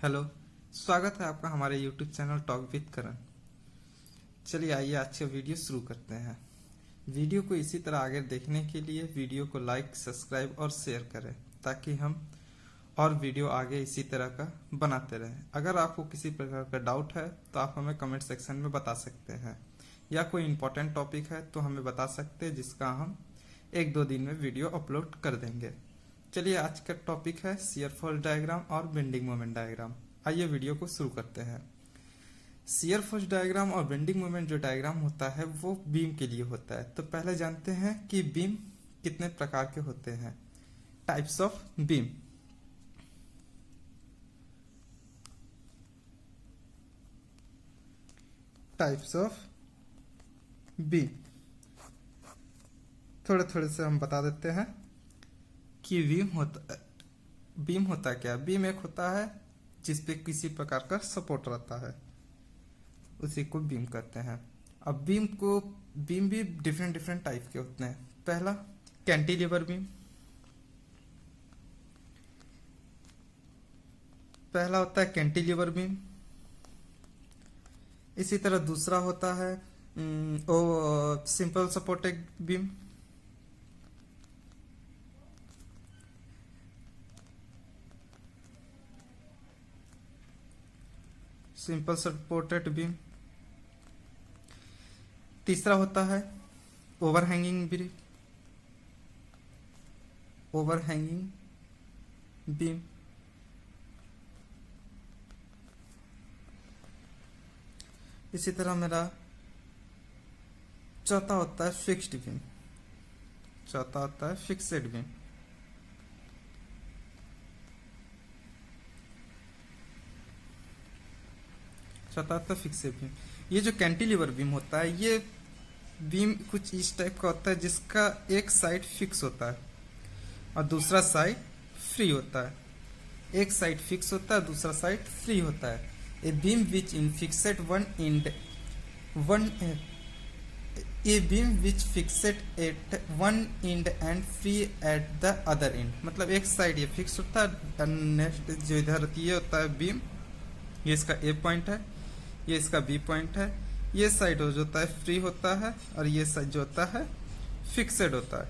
Hello. स्वागत है आपका हमारे YouTube चैनल टॉक विद करण। चलिए आइए आज का वीडियो शुरू करते हैं। वीडियो को इसी तरह आगे देखने के लिए वीडियो को लाइक, सब्सक्राइब और शेयर करें ताकि हम और वीडियो आगे इसी तरह का बनाते रहें। अगर आपको किसी प्रकार का डाउट है तो आप हमें कमेंट सेक्शन में बता सकते हैं, या कोई इम्पोर्टेंट टॉपिक है तो हमें बता सकते हैं, जिसका हम 1-2 दिन में वीडियो अपलोड कर देंगे। चलिए आज का टॉपिक है शियर फोर्स डायग्राम और बेंडिंग मोमेंट डायग्राम। आइए वीडियो को शुरू करते हैं। शियर फोर्स डायग्राम और बेंडिंग मोमेंट जो डायग्राम होता है वो बीम के लिए होता है। तो पहले जानते हैं कि बीम कितने प्रकार के होते हैं। Types of beam. Types of beam थोड़े थोड़े से हम बता देते हैं कि बीम होता क्या। बीम एक होता है जिसपे किसी प्रकार का सपोर्ट रहता है, उसी को बीम कहते हैं। अब बीम भी डिफरेंट डिफरेंट टाइप के होते हैं। पहला कैंटिलीवर बीम, पहला होता है कैंटिलीवर बीम। इसी तरह दूसरा होता है simple supported beam. Simple supported beam. तीसरा होता है ओवरहैंगिंग बीम। Overhanging beam. इसी तरह मेरा चौथा होता है फिक्स्ड बीम। चौथा होता है फिक्सेड बीम। चौथा होता है फिक्सेड बीम। ये जो कैंटिलीवर बीम होता है, ये बीम कुछ इस टाइप का होता है जिसका एक साइड फिक्स होता है और दूसरा साइड फ्री होता है। एक साइड फिक्स होता है, दूसरा साइड फ्री होता है। A beam which in fixed a beam which fixed at one end and free at the other end. मतलब एक साइड ये फिक्स होता है, नेक्स्ट जो इधर ये होता है बीम, ये इसका ए पॉइंट है, ये इसका बी पॉइंट है। ये साइड जो होता है फ्री होता है और ये साइड जो होता है फिक्सेड होता है।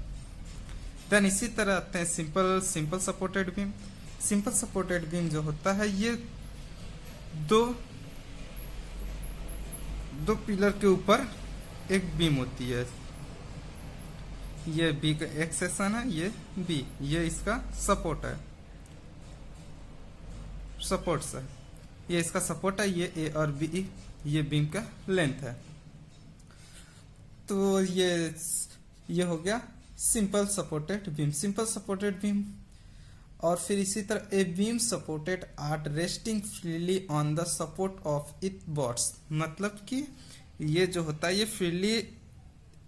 देन इसी तरह आते हैं simple supported beam. Simple supported beam जो होता है, ये दो पिलर के ऊपर एक बीम होती है। ये बी का एक सेक्शन है, ये बी, ये इसका सपोर्ट है, सपोर्ट्स है। ये इसका सपोर्ट है, ये ए और बी, ये बीम का लेंथ है। तो ये हो गया simple supported beam. Simple supported beam. और फिर इसी तरह a beam supported art resting freely on the support of it bots. मतलब कि ये जो होता है ये फ्रीली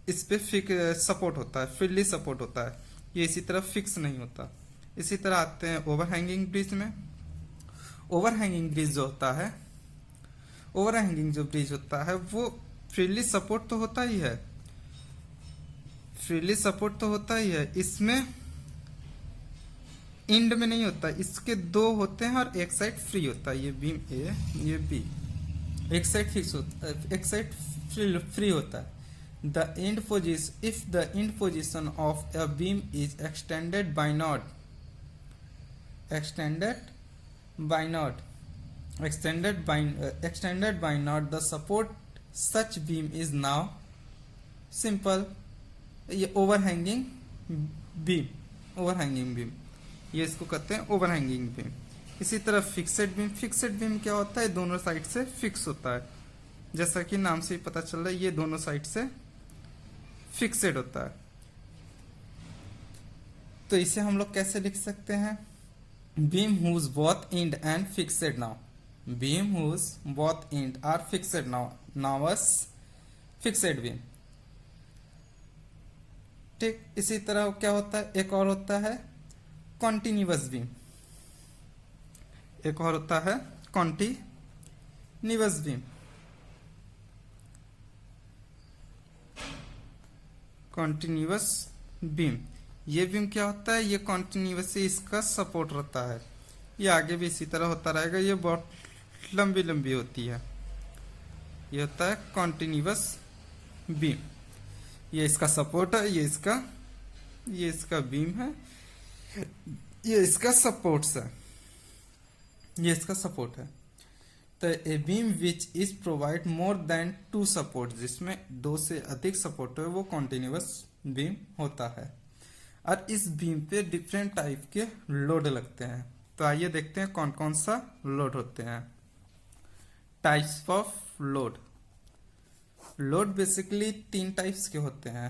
इस पे सपोर्ट होता है, फ्रीली सपोर्ट होता है, ये इसी तरह फिक्स नहीं होता। इसी तरह आते हैं ओवरहैंगिंग ब्रिज में। ओवरहैंगिंग ब्रिज जो होता है, ओवरहैंगिंग जो ब्रिज होता है वो फ्रीली सपोर्ट तो होता ही है, फ्रीली सपोर्ट तो होता ही है। इसमें एंड में नहीं होता, इसके दो होते हैं और एक साइड फ्री होता है। ये बीम ए, ये बी, एक साइड फिक्स होता है, एक साइड फ्री होता है। The end position, if the end position of a beam is extended by not, extended by not the support such beam is now simple ये ओवरहैंगिंग बीम, ये इसको कहते हैं ओवरहैंगिंग बीम। इसी तरह फिक्सेड बीम क्या होता है, दोनों साइड से फिक्स होता है। जैसा कि नाम से ही पता चल रहा है, ये दोनों साइड से फिक्सेड होता है। तो इसे हम लोग कैसे लिख सकते हैं, beam whose both end and fixed now, beam whose both end are fixed now as fixed beam। ठीक, इसी तरह क्या होता है, एक और होता है कॉन्टिन्यूअस बीम। एक और होता है कॉन्टिन्यूअस बीम। कॉन्टिन्यूअस बीम ये बीम क्या होता है, ये कॉन्टिन्यूअसली इसका सपोर्ट रहता है। ये आगे भी इसी तरह होता रहेगा। ये बहुत लंबी लंबी होती है। ये होता है कॉन्टिन्यूअस बीम। ये इसका सपोर्ट है, ये इसका बीम है, ये इसका सपोर्ट्स है, ये इसका सपोर्ट है। तो ए beam which is provide more than 2 support, जिसमें 2 से अधिक सपोर्ट है, वो कॉन्टिन्यूअस बीम होता है। और इस बीम पे डिफरेंट टाइप के लोड लगते हैं। तो आइए देखते हैं कौन कौन सा लोड होते हैं। Types of load. Load basically 3 types के होते हैं।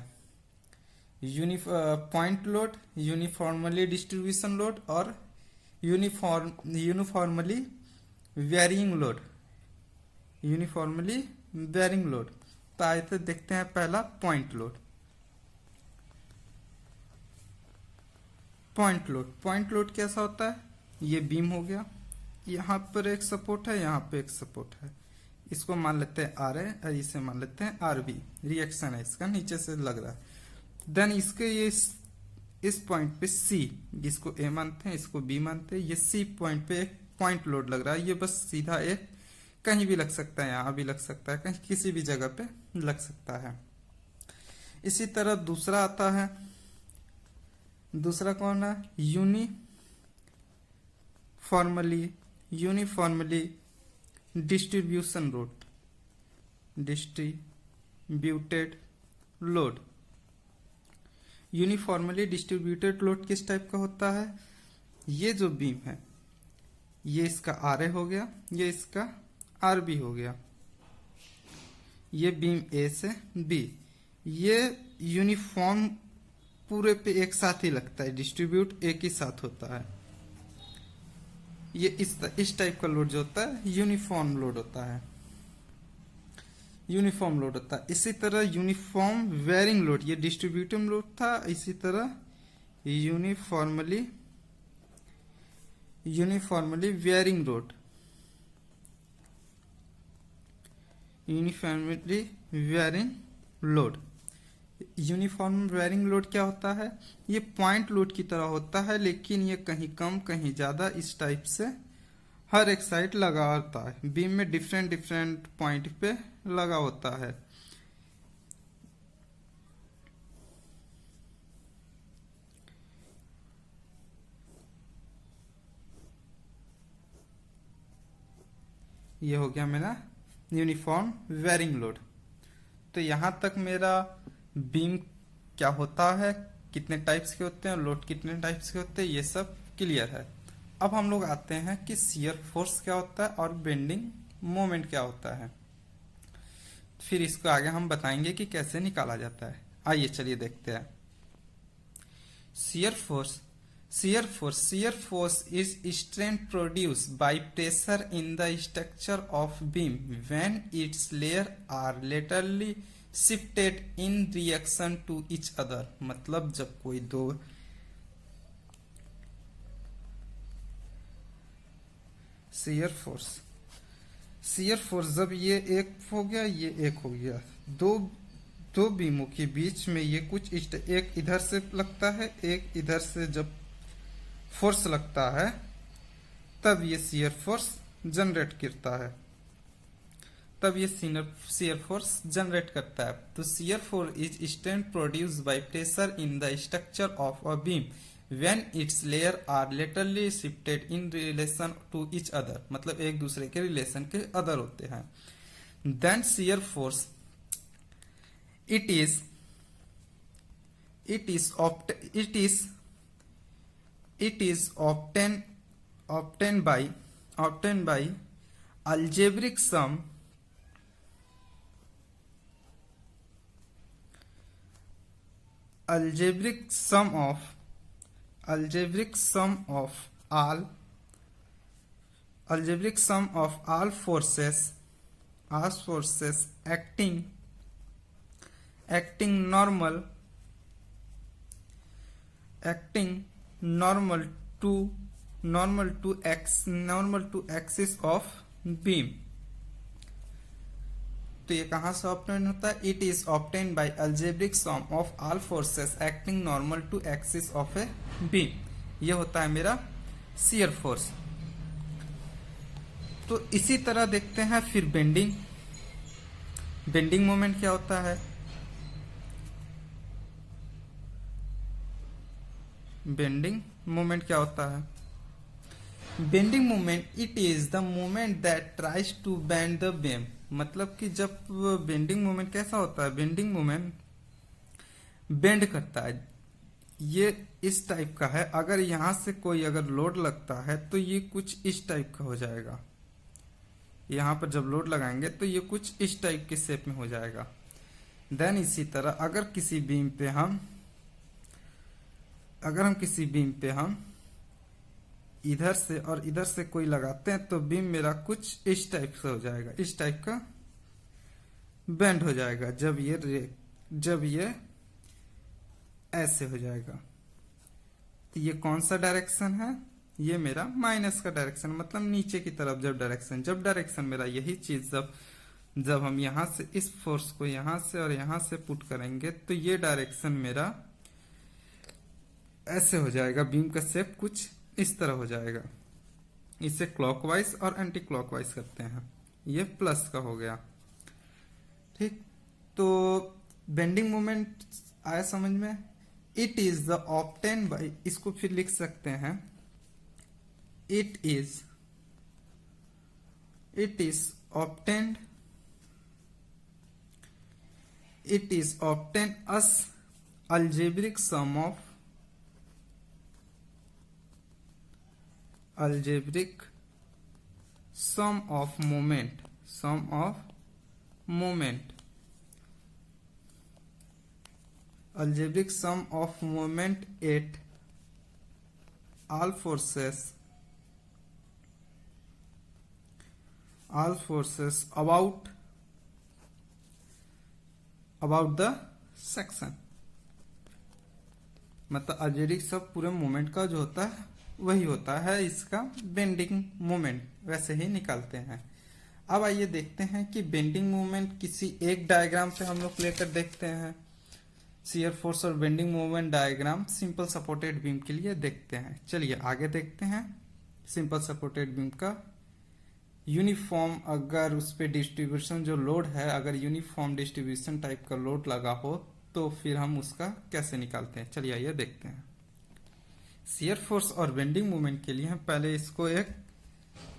Point load, uniformly distribution load और uniformly varying load. Uniformly varying load. तो आइए तो देखते हैं पहला पॉइंट लोड। पॉइंट लोड कैसा होता है? ये बीम हो गया, यहाँ पर एक सपोर्ट है, यहाँ पे एक सपोर्ट है। इसको मान लेते हैं आर है और इसे मान लेते हैं आर बी। रिएक्शन है इसका, नीचे से लग रहा है। देन इसके ये इस पॉइंट पे सी, जिसको ए मानते हैं, इसको बी मानते हैं, ये सी पॉइंट पे एक पॉइंट लोड लग रहा है। ये बस सीधा एक कहीं भी लग सकता है, यहाँ भी लग सकता है, कहीं किसी भी जगह पे लग सकता है। इसी तरह दूसरा आता है, दूसरा कौन है? Uniformly distribution load, distributed load. Uniformly distributed load किस टाइप का होता है? ये जो बीम है, ये इसका आर ए हो गया, ये इसका आर बी हो गया, ये बीम ए से बी, ये यूनिफॉर्म पूरे पे एक साथ ही लगता है, डिस्ट्रीब्यूट एक ही साथ होता है। ये इस टाइप का लोड जो होता है यूनिफॉर्म लोड होता है, यूनिफॉर्म लोड होता है। इसी तरह यूनिफॉर्म वेरिंग लोड, ये डिस्ट्रीब्यूटिव लोड था। इसी तरह uniformly varying load, uniformly varying load. Uniform varying load क्या होता है? ये पॉइंट लोड की तरह होता है, लेकिन ये कहीं कम कहीं ज्यादा इस टाइप से हर एक साइड लगा होता है। बीम में डिफरेंट पॉइंट पे लगा होता है। ये हो गया मेरा यूनिफॉर्म वेरिंग लोड। तो यहां तक मेरा बीम क्या होता है, कितने टाइप्स के होते हैं, लोड कितने टाइप्स के होते हैं, ये सब क्लियर है। अब हम लोग आते हैं कि शियर फोर्स क्या होता है और बेंडिंग मोमेंट क्या होता है। फिर इसको आगे हम बताएंगे कि कैसे निकाला जाता है। आइए चलिए देखते हैं। Shear force is strain produce by pressure in the structure of beam when its layer are laterally shifted in reaction to each other. मतलब जब कोई दो शियर फोर्स जब ये एक हो गया, ये एक हो गया, दो बीमों के बीच में ये कुछ एक इधर से लगता है, एक इधर से जब फोर्स लगता है तब ये शियर फोर्स जनरेट करता है, तब ये शियर फोर्स जनरेट करता है। तो shear force is strain produced by pressure in the structure of a beam when its layer are laterally shifted in relation to each other। मतलब एक दूसरे के रिलेशन के अदर होते हैं। then shear force it is obtained by algebraic sum of all forces acting normal to axis of beam। तो ये कहां से ऑब्टेन होता है? It is obtain by algebraic sum of all forces acting normal to axis of a beam. ये होता है मेरा शियर फोर्स। तो इसी तरह देखते हैं फिर बेंडिंग। बेंडिंग मोमेंट क्या होता है? बेंडिंग मोमेंट क्या होता है? Bending moment it is the moment that tries to bend the beam. मतलब कि जब बेंडिंग मोमेंट कैसा होता है? बेंडिंग मोमेंट बेंड करता है। ये इस टाइप का है। अगर यहां से कोई अगर लोड लगता है तो ये कुछ इस टाइप का हो जाएगा। यहां पर जब लोड लगाएंगे तो ये कुछ इस टाइप के शेप में हो जाएगा। देन इसी तरह अगर किसी बीम पे हम इधर से और इधर से कोई लगाते हैं तो बीम मेरा कुछ इस टाइप से हो जाएगा। इस टाइप का बेंड हो जाएगा जब ये ऐसे हो जाएगा। तो ये कौन सा डायरेक्शन है? ये मेरा माइनस का डायरेक्शन, मतलब नीचे की तरफ जब डायरेक्शन मेरा यही चीज जब हम यहां से इस फोर्स को यहां से और यहां से पुट करेंगे तो ये डायरेक्शन मेरा ऐसे हो जाएगा। बीम का शेप कुछ इस तरह हो जाएगा। इसे क्लॉकवाइज और एंटी क्लॉकवाइज करते हैं। ये प्लस का हो गया। ठीक, तो बेंडिंग मोमेंट आया समझ में? It is the obtain by, इसको फिर लिख सकते हैं, it is obtain us algebraic sum of moment algebraic sum of moment at all forces about the section। मतलब अलजेब्रिक सब पूरे मोमेंट का जो होता है वही होता है इसका बेंडिंग मोमेंट, वैसे ही निकालते हैं। अब आइए देखते हैं कि बेंडिंग मोमेंट किसी एक डायग्राम पे हम लोग लेकर देखते हैं। शियर फोर्स और bending moment diagram simple supported beam के लिए देखते हैं। चलिए आगे देखते हैं। सिंपल सपोर्टेड बीम का यूनिफॉर्म, अगर उस पे डिस्ट्रीब्यूशन जो लोड है, अगर यूनिफॉर्म डिस्ट्रीब्यूशन टाइप का लोड लगा हो तो फिर हम उसका कैसे निकालते हैं। चलिए आइए देखते हैं। शियर फोर्स और बेंडिंग मोमेंट के लिए हम पहले इसको एक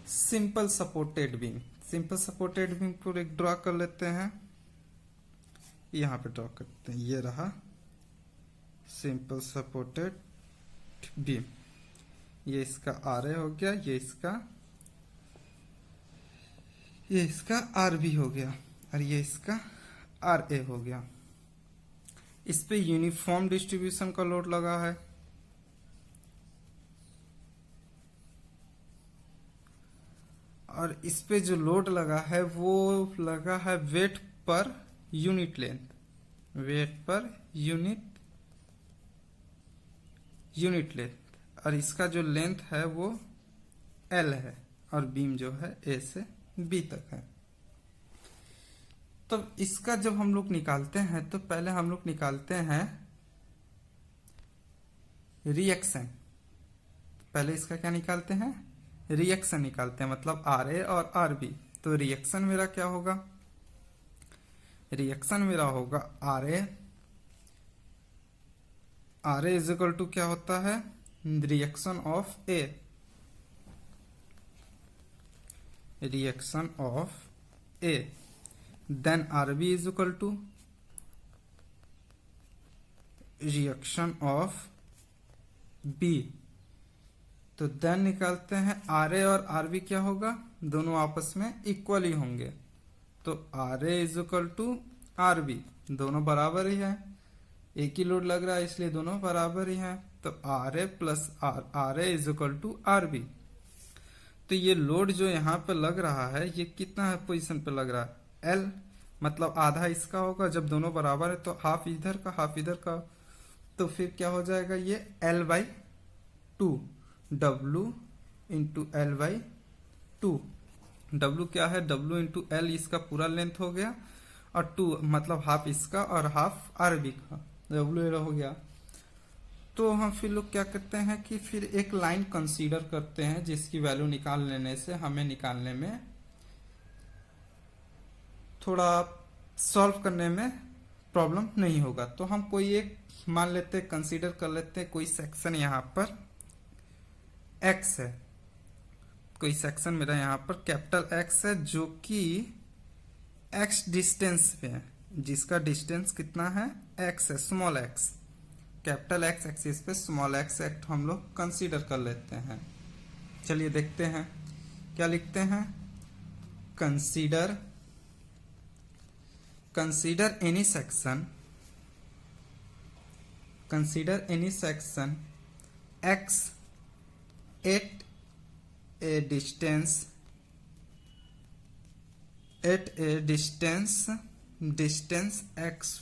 सिंपल सपोर्टेड बीम को एक ड्रॉ कर लेते हैं। यहां पे ड्रॉ करते हैं, ये रहा सिंपल सपोर्टेड बीम। ये इसका आर ए हो गया, ये इसका आर बी हो गया और ये इसका आर ए हो गया। इस पे यूनिफॉर्म डिस्ट्रीब्यूशन का लोड लगा है। और इस पे जो लोड लगा है वो लगा है वेट पर यूनिट लेंथ और इसका जो लेंथ है वो L है और बीम जो है A से B तक है। तो इसका जब हम लोग निकालते हैं तो पहले हम लोग निकालते हैं रिएक्शन। पहले इसका क्या निकालते हैं? रिएक्शन निकालते हैं, मतलब आर ए और आर बी। तो रिएक्शन मेरा क्या होगा? रिएक्शन मेरा होगा R A is equal to क्या होता है? Reaction of A then R B is equal to reaction of B. तो देन निकालते हैं आर ए और आर बी क्या होगा? दोनों आपस में इक्वल ही होंगे। तो R A is equal to R B, दोनों बराबर ही है, एक ही लोड लग रहा है इसलिए दोनों बराबर ही है। तो R A plus R A is equal to R B. तो ये लोड जो यहाँ पे लग रहा है ये कितना है पोजीशन पे लग रहा है? L, मतलब आधा इसका होगा। जब दोनों बराबर है तो हाफ इधर का हाफ इधर का, तो फिर क्या हो जाएगा? ये L/2 W into L/2। W क्या है? W इंटू L इसका पूरा लेंथ हो गया और 2 मतलब हाफ इसका और हाफ आर बी का, W हो गया। तो हम फिर लोग क्या करते हैं कि फिर एक लाइन कंसीडर करते हैं जिसकी वैल्यू निकाल लेने से हमें निकालने में थोड़ा सॉल्व करने में प्रॉब्लम नहीं होगा। तो हम कोई एक मान लेते हैं, कंसीडर कर लेते हैं कोई सेक्शन यहाँ पर x है, कोई सेक्शन मेरा यहाँ पर कैपिटल X है जो कि x डिस्टेंस पे है, जिसका डिस्टेंस कितना है x है, small x, capital X axis पे स्मॉल x एक्ट हम लोग कंसीडर कर लेते हैं। चलिए देखते हैं क्या लिखते हैं। Consider any section, consider any section x at a distance x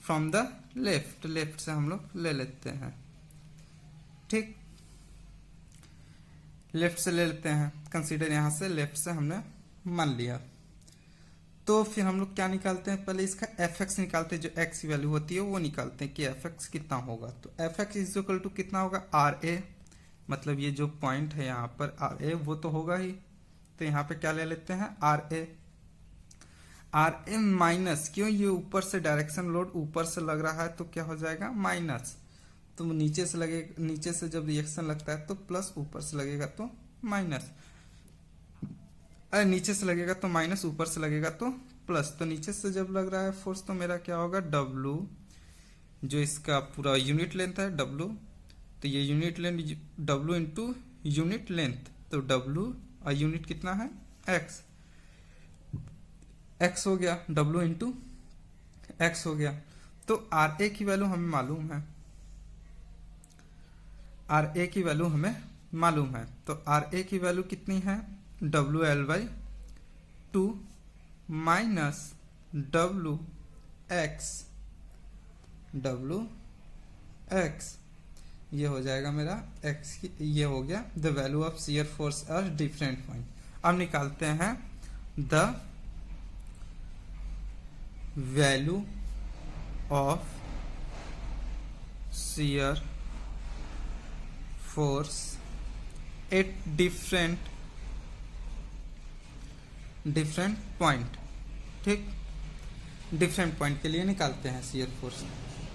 from the left से हम लोग ले लेते हैं, ठीक, लेफ्ट से ले लेते हैं। कंसीडर यहां से लेफ्ट से हमने मान लिया। तो फिर हम लोग क्या निकालते हैं, पहले इसका fx निकालते हैं, जो x की वैल्यू होती है वो निकालते हैं कि fx कितना होगा। तो fx इज इक्वल टू कितना होगा, ra, मतलब ये जो पॉइंट है यहाँ पर ra वो तो होगा ही। तो यहाँ पे क्या ले लेते हैं, ra माइनस, क्यों, ये ऊपर से डायरेक्शन लोड ऊपर से लग रहा है तो क्या हो जाएगा माइनस। तो नीचे से लगेगा, नीचे से जब रिएक्शन लगता है तो प्लस, ऊपर से लगेगा तो माइनस, अरे नीचे से लगेगा तो माइनस, ऊपर से लगेगा तो प्लस। तो नीचे से जब लग रहा है फोर्स तो मेरा क्या होगा, W, जो इसका पूरा यूनिट लेंथ है W, तो ये unit length W into unit length, तो W और यूनिट कितना है x हो गया, W इंटू x हो गया। तो RA की वैल्यू हमें मालूम है, RA की वैल्यू हमें मालूम है। तो RA की वैल्यू कितनी है, WL/2 माइनस WX, ये हो जाएगा मेरा x की, ये हो गया the value of shear force at different point. अब निकालते हैं the value of shear force at different point, ठीक, डिफरेंट पॉइंट के लिए निकालते हैं शियर फोर्स।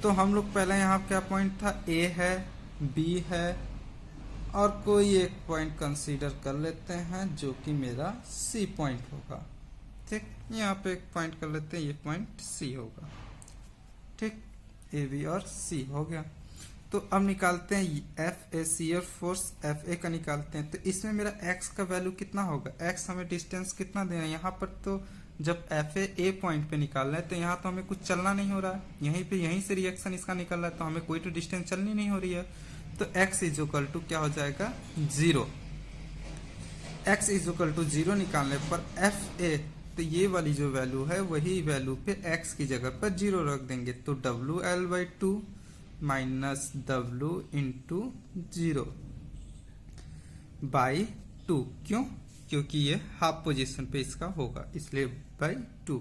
तो हम लोग पहले यहाँ क्या पॉइंट था, A है, B है और कोई एक पॉइंट कंसीडर कर लेते हैं जो कि मेरा C पॉइंट होगा, ठीक, यहाँ पे एक पॉइंट कर लेते हैं, ये पॉइंट C होगा, ठीक, A, B और C हो गया। तो अब निकालते हैं FA, शियर फोर्स FA का निकालते हैं। तो इसमें मेरा x का वैल्यू कितना होगा, x हमें डिस्टेंस कितना देना है यहाँ पर, तो जब FA A पॉइंट पे निकाल रहे हैं तो यहाँ तो हमें कुछ चलना नहीं हो रहा है, यहीं से रिएक्शन इसका निकल रहा है, तो हमें कोई तो डिस्टेंस चलनी नहीं हो रही है। तो x इज इक्वल टू क्या हो जाएगा 0, x इज इक्वल टू 0 निकालने पर FA, तो ये वाली जो वैल्यू है वही वैल्यू पे x की जगह पर 0 रख देंगे। तो WL/2 minus W into 0 by 2, क्यों, क्योंकि ये हाफ पोजीशन पे इसका होगा इसलिए बाई 2।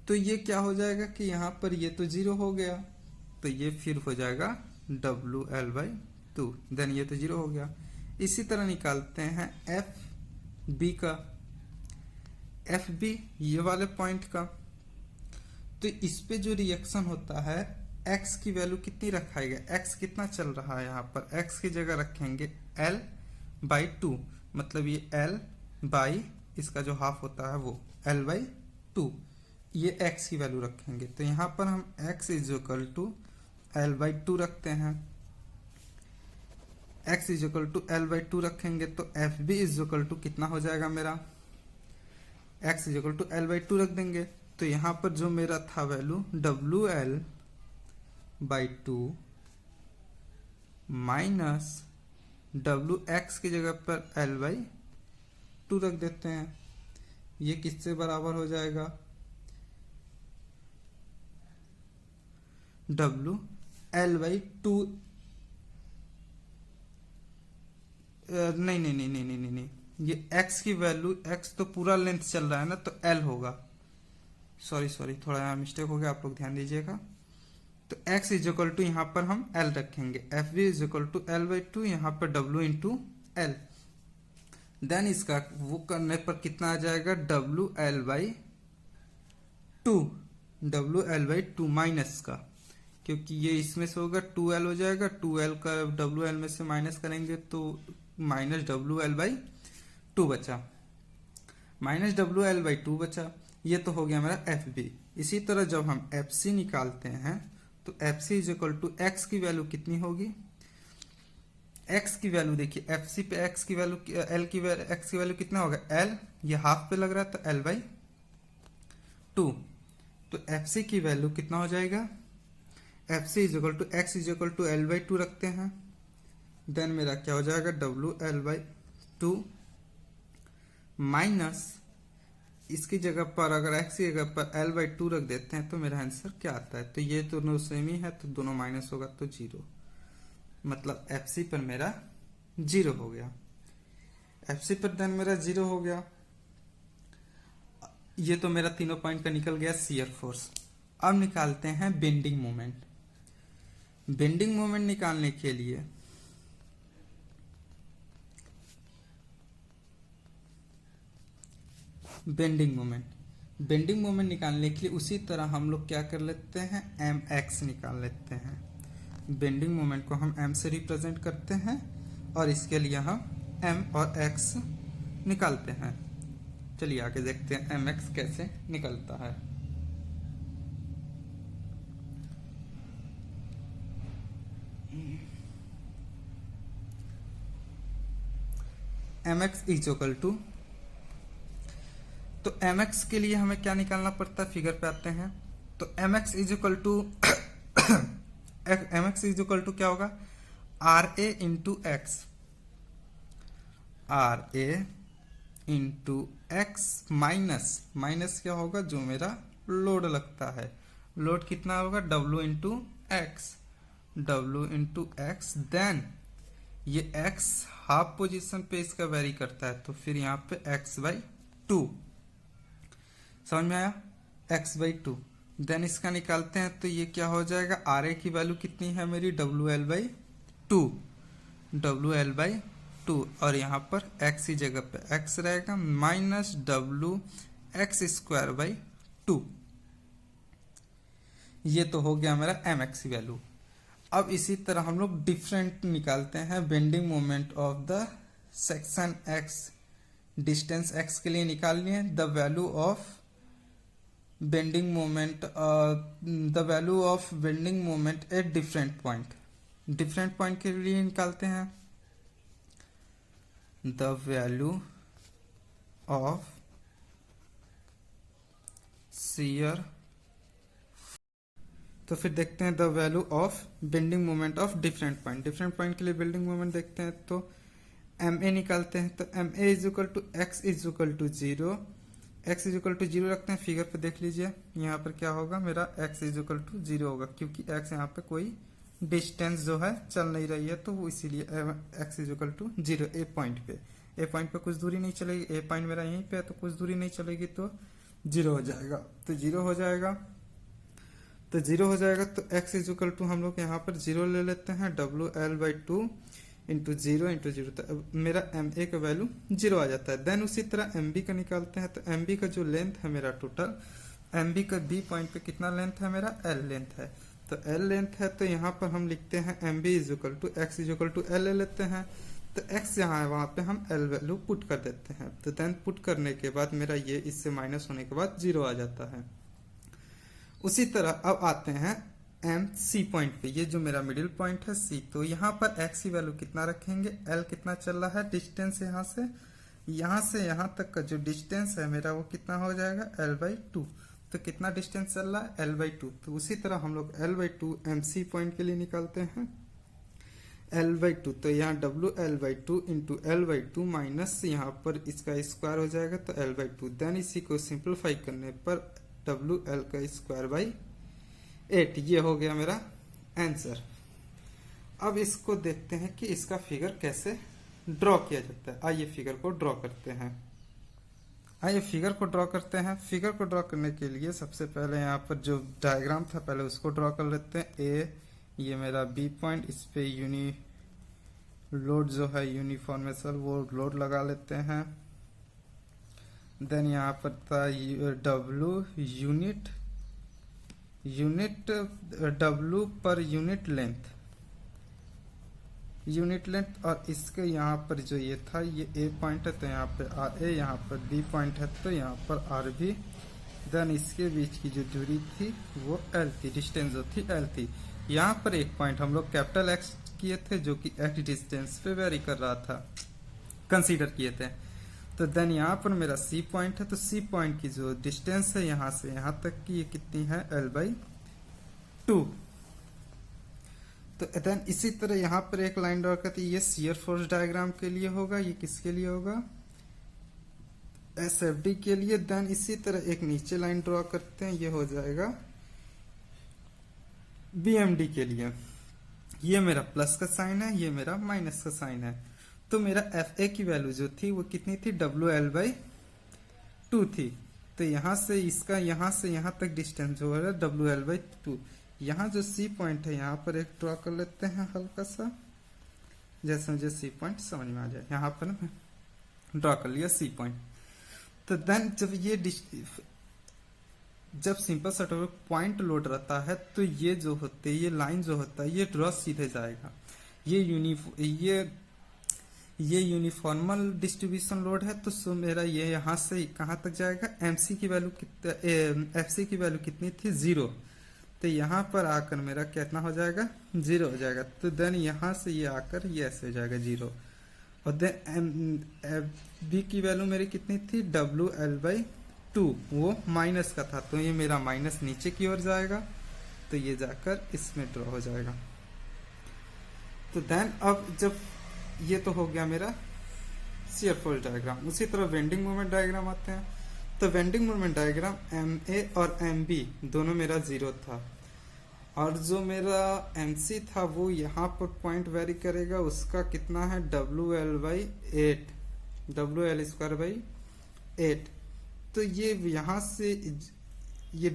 तो ये क्या हो जाएगा कि यहाँ पर ये तो 0 हो गया, तो ये फिर हो जाएगा WL/2, देन ये तो 0 हो गया। इसी तरह निकालते हैं FB का, FB ये वाले पॉइंट का। तो इस पे जो रिएक्शन होता है x की वैल्यू कितनी रखाएगा, x कितना चल रहा है, यहाँ पर x की जगह रखेंगे L/2, मतलब ये L बाई इसका जो हाफ होता है वो L/2, ये x की वैल्यू रखेंगे। तो यहाँ पर हम x is equal to L/2 रखते हैं, x is equal to L/2 रखेंगे तो FB इज इक्वल टू कितना हो जाएगा मेरा, x is equal to L/2 रख देंगे। तो यहाँ पर जो मेरा था वैल्यू WL/2 माइनस WX की जगह पर L/2 रख देते हैं, ये किससे बराबर हो जाएगा, WL/2, नहीं, ये x की वैल्यू, x तो पूरा लेंथ चल रहा है ना, तो L होगा, सॉरी थोड़ा यहाँ मिस्टेक हो गया, आप लोग ध्यान दीजिएगा। तो x इज इक्वल टू यहाँ पर हम l रखेंगे, F B is equal to L/2, यहाँ पर W इंटू एल। देन इसका वो करने पर कितना आ जाएगा, WL/2 माइनस का, क्योंकि ये इसमें से होगा 2L हो जाएगा, 2L का WL में से माइनस करेंगे तो माइनस WL/2 बचा, माइनस WL/2 बचा। ये तो हो गया मेरा FB। इसी तरह जब हम FC निकालते हैं तो FC is equal to X की वैल्यू कितनी होगी, x की वैल्यू देखिए, FC पे x की वैल्यू x की वैल्यू कितना होगा, L, ये हाफ पे लग रहा है तो L/2, तो FC की वैल्यू कितना हो जाएगा, FC is equal to x is equal to L/2 रखते हैं। देन मेरा क्या हो जाएगा, WL/2 माइनस इसकी जगह पर अगर x की जगह पर L/2 रख देते हैं तो मेरा आंसर क्या आता है, तो ये दोनों सेम ही है तो दोनों माइनस होगा तो 0, मतलब FC पर मेरा 0 हो गया। FC पर देन मेरा 0 हो गया। ये तो मेरा तीनों पॉइंट का निकल गया शियर फोर्स। अब निकालते हैं बेंडिंग मोमेंट। बेंडिंग मोमेंट निकालने के लिए बेंडिंग मोमेंट निकालने के लिए उसी तरह हम लोग क्या कर लेते हैं, mx निकाल लेते हैं। बेंडिंग मोमेंट को हम m से रिप्रेजेंट करते हैं और इसके लिए हम m और x निकालते हैं। चलिए आगे देखते हैं mx कैसे निकलता है। mx इज इक्वल टू, तो mx के लिए हमें क्या निकालना पड़ता है, फिगर पे आते हैं। तो mx is equal to mx is equal to क्या होगा, RA into x, RA into x minus क्या होगा, जो मेरा लोड लगता है, लोड कितना होगा, W इंटू एक्स। देन ये x हाफ पोजीशन पे इसका वेरी करता है तो फिर यहाँ पे x/2, समझ में आया, x/2। देन इसका निकालते हैं तो ये क्या हो जाएगा, RA की वैल्यू कितनी है मेरी, WL/2 और यहाँ पर x की जगह पे x रहेगा माइनस WX²/2। ये तो हो गया मेरा mx की वैल्यू। अब इसी तरह हम लोग डिफरेंट निकालते हैं bending moment of the section x, distance x के लिए निकालनी है। The value of bending moment at different point के लिए निकालते हैं। द वैल्यू ऑफ शियर, तो फिर देखते हैं the value of bending moment of different point के लिए बेंडिंग मोमेंट देखते हैं तो MA निकालते हैं। तो MA is equal to x is equal to 0 रखते हैं। फिगर पे देख लीजिए यहाँ पर क्या होगा, मेरा x इज इक्वल टू 0 होगा क्योंकि x यहाँ पे कोई डिस्टेंस जो है चल नहीं रही है तो वो इसीलिए x is equal to 0। A point पे कुछ दूरी नहीं चलेगी, ए पॉइंट मेरा यहीं पे है तो कुछ दूरी नहीं चलेगी तो 0 हो जाएगा। तो 0 हो जाएगा तो x इज इक्वल टू हम लोग यहाँ पर 0 ले लेते हैं, WL/2 इंटू 0 तो मेरा MA का वैल्यू 0 आ जाता है। देन उसी तरह MB का निकालते हैं। तो MB का जो लेंथ है मेरा टोटल, MB का B पॉइंट पे कितना लेंथ है मेरा, L लेंथ है। तो L लेंथ है तो यहाँ पर हम लिखते हैं MB is equal to x is equal to L ले लेते हैं। तो x जहाँ है वहाँ पे हम L वैल्यू पुट कर देते हैं। तो देन पुट करने के बाद मेरा ये इससे माइनस होने के बाद 0 आ जाता है। उसी तरह अब आते हैं MC पॉइंट पे, ये जो मेरा मिडिल पॉइंट है C, तो यहाँ पर x की वैल्यू कितना रखेंगे, L कितना चल रहा है डिस्टेंस, यहाँ से यहाँ तक का जो डिस्टेंस है मेरा वो कितना हो जाएगा, L/2। तो कितना डिस्टेंस चल रहा है, L/2। तो उसी तरह हम लोग L/2 MC पॉइंट के लिए निकालते हैं, L/2। तो यहाँ WL/2 इंटू L/2 माइनस यहाँ पर इसका स्क्वायर हो जाएगा तो L/2। देन इसी को सिंप्लीफाई करने पर WL² 8, ये हो गया मेरा आंसर। अब इसको देखते हैं कि इसका फिगर कैसे ड्रॉ किया जाता है। आइए फिगर को ड्रॉ करते हैं। आइए फिगर को ड्रॉ करते हैं। फिगर को ड्रॉ करने के लिए सबसे पहले यहाँ पर जो डायग्राम था पहले उसको ड्रॉ कर लेते हैं। ए ये मेरा बी पॉइंट, इस पे लोड जो है यूनिफॉर्मेशन वो लोड लगा लेते हैं। देन यहाँ पर था W unit W per unit length और इसके यहाँ पर जो ये था ये ए पॉइंट है तो यहाँ पे आर ए, यहाँ पर बी पॉइंट है तो यहाँ पर आर बी। देन इसके बीच की जो दूरी थी वो एल थी, डिस्टेंस जो थी एल थी। यहाँ पर एक पॉइंट हम लोग कैपिटल एक्स किए थे जो कि एक्स डिस्टेंस पे वेरी कर रहा था, कंसीडर किए थे। तो देन यहाँ पर मेरा सी पॉइंट है तो सी पॉइंट की जो डिस्टेंस है यहाँ से यहाँ तक की ये कितनी है L/2। तो देन इसी तरह यहाँ पर एक लाइन ड्रॉ करती है, ये शियर फोर्स डायग्राम के लिए होगा, ये किसके लिए होगा, SFD के लिए। देन इसी तरह एक नीचे लाइन ड्रॉ करते हैं, ये हो जाएगा BMD के लिए। ये मेरा प्लस का साइन है, ये मेरा माइनस का साइन है। तो मेरा FA की वैल्यू जो थी वो कितनी थी, WL/2 थी। तो यहाँ से इसका यहाँ से यहाँ तक डिस्टेंस जो है WL/2। यहाँ जो सी पॉइंट है यहाँ पर एक ड्रॉ कर लेते हैं हल्का सा, जैसे मुझे सी पॉइंट समझ में आ जाए। यहाँ पर मैं ड्रॉ कर लिया सी पॉइंट। तो देन जब सिंपल सर्टोवर पॉइंट लोड रहता है तो ये जो होते हैं, ये लाइन जो होता है ये ड्रॉ सीधे जाएगा। ये यूनिफॉर्मल डिस्ट्रीब्यूशन लोड है तो मेरा ये यहाँ से कहाँ तक जाएगा, MC की वैल्यू FC की वैल्यू कितनी थी 0। तो यहाँ पर आकर मेरा कितना हो जाएगा 0 हो जाएगा। तो देन यहाँ से ये आकर ये ऐसे हो जाएगा 0। और देन B की वैल्यू मेरी कितनी थी WL/2, वो माइनस का था तो ये मेरा माइनस नीचे की ओर जाएगा तो ये जाकर इसमें ड्रॉ हो जाएगा। तो देन अब जब ये तो हो गया मेरा शियर फोर्स डायग्राम। उसी तरह बेंडिंग मोमेंट डायग्राम आते हैं। तो बेंडिंग मोमेंट डायग्राम MA और MB दोनों मेरा 0 था और जो मेरा MC था वो यहाँ पर पॉइंट वेरी करेगा, उसका कितना है WL/8, WL²/8। तो ये यहाँ से ये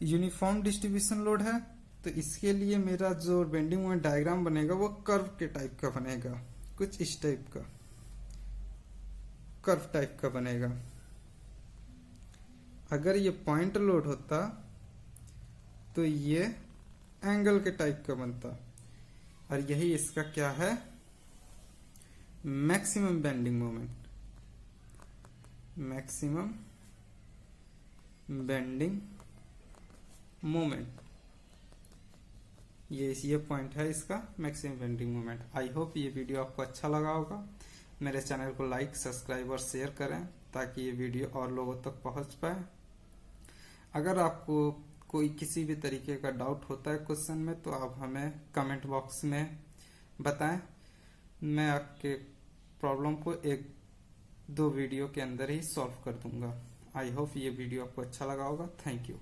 यूनिफॉर्म डिस्ट्रीब्यूशन लोड है तो इसके लिए मेरा जो बेंडिंग मोमेंट डायग्राम बनेगा वो कर्व के टाइप का बनेगा, कुछ इस टाइप का कर्व टाइप का बनेगा। अगर ये पॉइंट लोड होता तो ये एंगल के टाइप का बनता और यही इसका क्या है, maximum bending moment, maximum bending moment. ये पॉइंट है इसका maximum bending moment. I hope ये वीडियो आपको अच्छा लगा होगा। मेरे चैनल को लाइक, सब्सक्राइब और शेयर करें ताकि ये वीडियो और लोगों तक पहुंच पाए। अगर आपको कोई किसी भी तरीके का डाउट होता है क्वेश्चन में तो आप हमें कमेंट बॉक्स में बताएं, मैं आपके प्रॉब्लम को 1-2 वीडियो के अंदर ही सॉल्व कर दूंगा। आई होप ये वीडियो आपको अच्छा लगा होगा। Thank you.